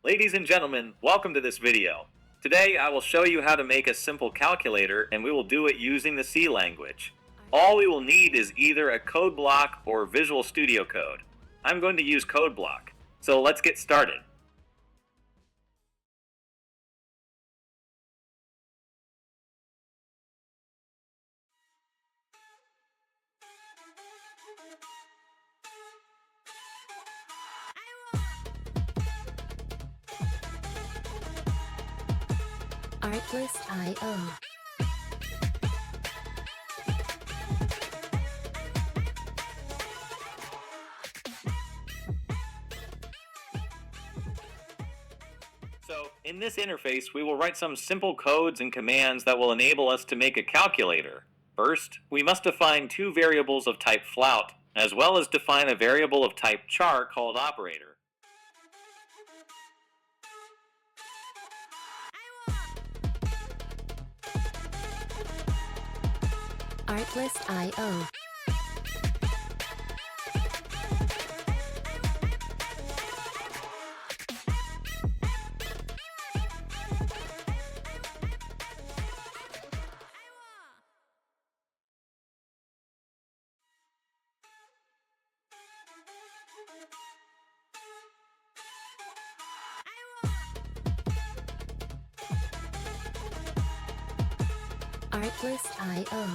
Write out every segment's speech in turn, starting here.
Ladies and gentlemen, welcome to this video. Today I will show you how to make a simple calculator, and we will do it using the C language. All we will need is either a code block or Visual Studio Code. I'm going to use code block, so let's get started. Artlist.io. So, in this interface, we will write some simple codes and commands that will enable us to make a calculator. First, we must define two variables of type float, as well as define a variable of type char called operator. Artlist.io. Artlist.io.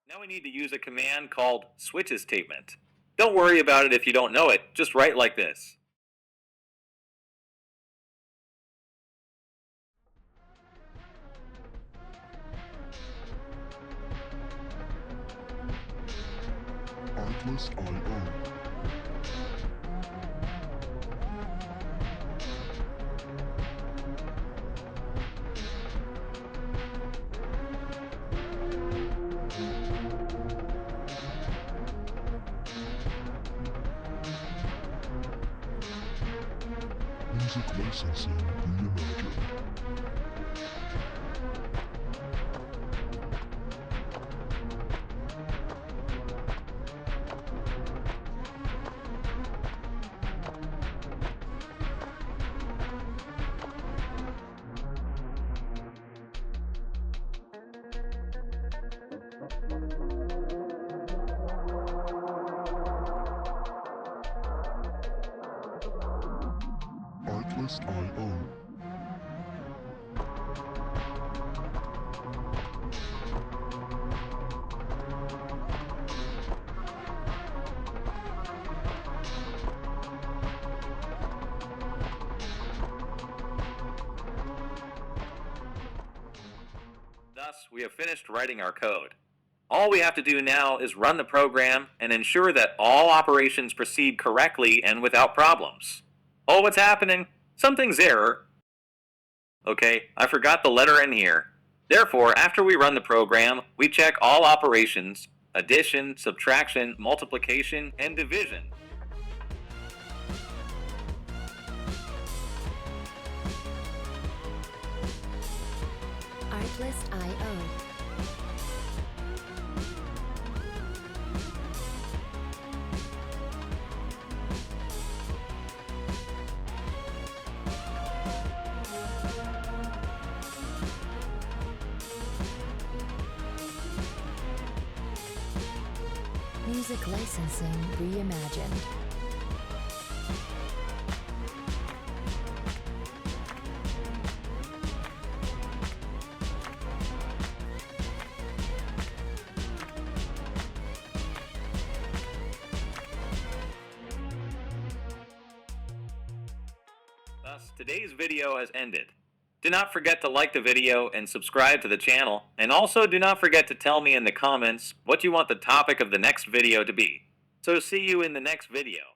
Now we need to use a command called switches statement. Don't worry about it if you don't know it, just write like this. Artlist.io. Music licensing reimagined. Artlist.io. Thus, we have finished writing our code. All we have to do now is run the program and ensure that all operations proceed correctly and without problems. Oh, what's happening? Something's error. Okay, I forgot the letter N here. Therefore, after we run the program, we check all operations: addition, subtraction, multiplication, and division. Artlist.io. Music licensing reimagined. Thus, today's video has ended. Do not forget to like the video and subscribe to the channel, and also do not forget to tell me in the comments what you want the topic of the next video to be. So see you in the next video.